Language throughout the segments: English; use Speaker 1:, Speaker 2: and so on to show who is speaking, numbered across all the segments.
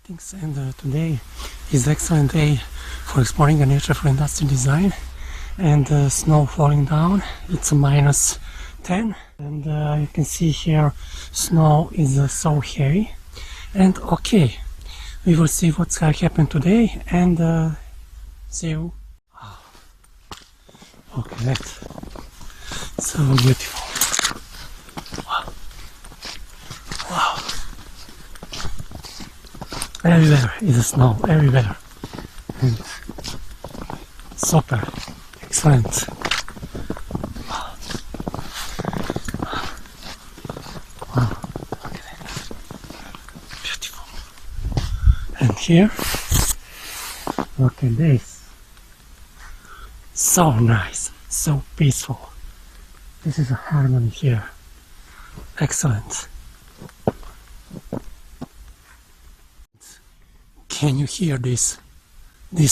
Speaker 1: Thanks, and today is excellent day for exploring a nature for industrial design, and snow falling down. It's a -10, and you can see here snow is so heavy. And okay, we will see what's gonna happen today, and see you. Oh, look at that, so beautiful. Wow. Wow. Everywhere is snow, everywhere. And super, excellent. Wow, look at that. Beautiful. And here, look at this. So nice, so peaceful. This is a harmony here. Excellent. Can you hear this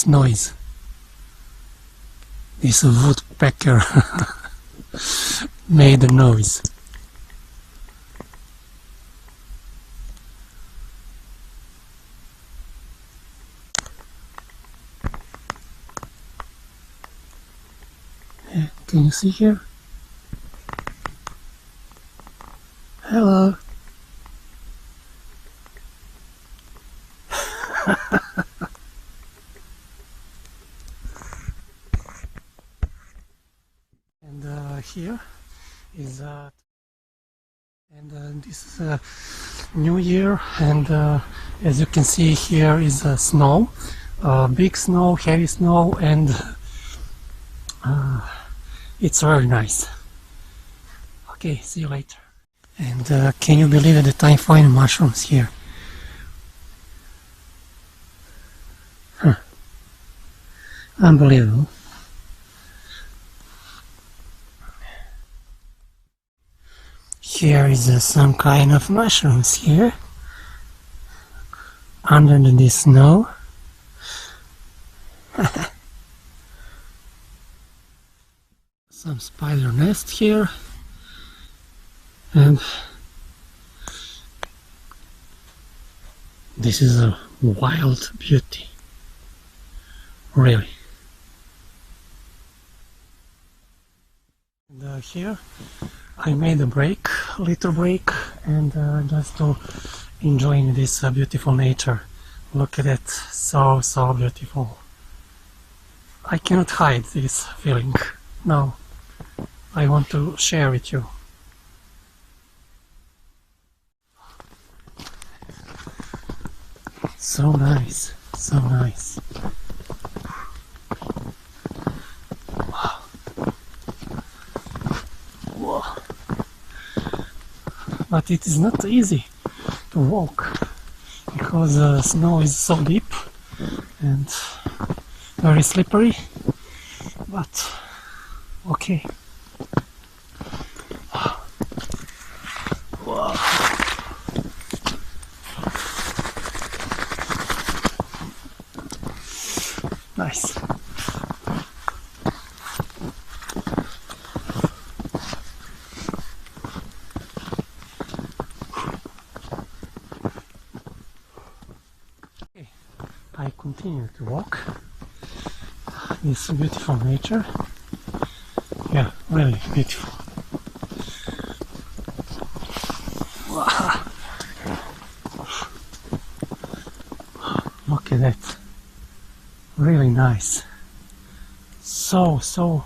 Speaker 1: noise? This woodpecker made a noise. Yeah, can you see here? Hello. And here is this is New Year, and as you can see here is snow, big snow, heavy snow, and it's very nice. Okay, see you later. And can you believe it that I find mushrooms here? Huh. Unbelievable. Here is some kind of mushrooms here under the snow. Some spider nest here, and this is a wild beauty, really. And here I made a break, little break, and just to enjoying this beautiful nature. Look at it, so beautiful. I cannot hide this feeling. No, I want to share with you. So nice, so nice. Wow. Whoa. But it is not easy to walk because the snow is so deep and very slippery, but okay. Wow. Nice. Okay, I continue to walk this beautiful nature. Yeah, really beautiful. Wow. Look at that. Really nice. So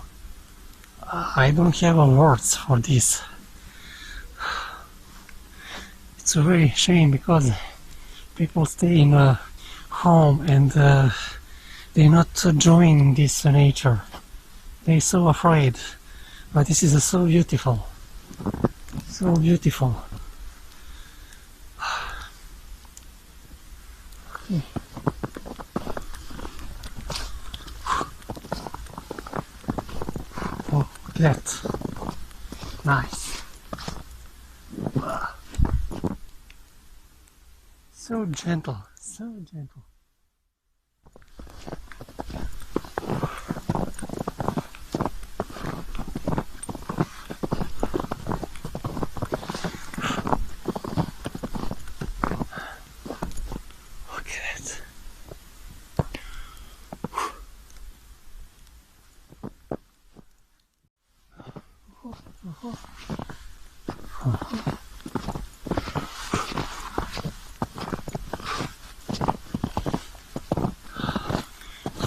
Speaker 1: I don't have words for this. It's a very shame because people stay in a home and they're not enjoying this nature. They're so afraid, but this is so beautiful, so beautiful. Okay. Oh, look at that. Nice. Wow. So gentle, so gentle. Okay.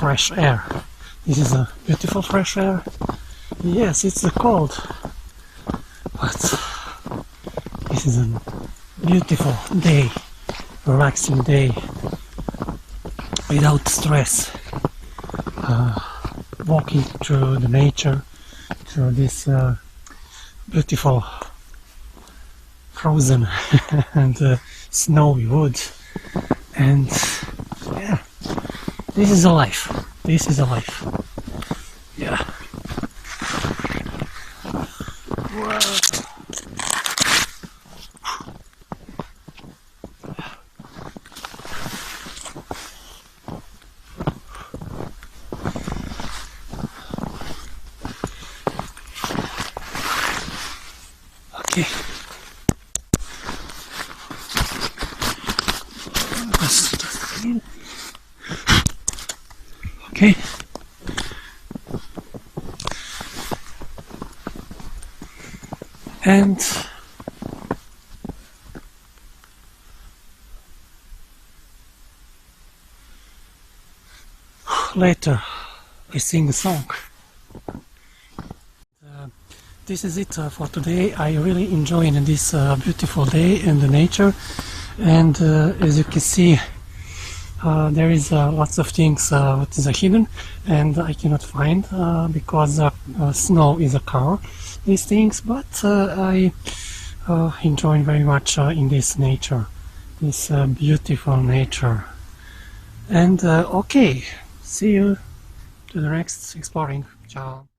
Speaker 1: fresh air. This is a beautiful fresh air. Yes, it's cold, but this is a beautiful day, relaxing day, without stress. Walking through the nature, through this beautiful frozen and snowy wood, and yeah, this is a life. This is a life. Yeah. Wow. Okay. Okay. And later I sing a song. This is it for today. I really enjoyed this beautiful day in the nature, and as you can see, there is lots of things what is hidden and I cannot find because snow is a cover these things, but I enjoy very much in this nature, this beautiful nature. And okay, see you to the next exploring. Ciao.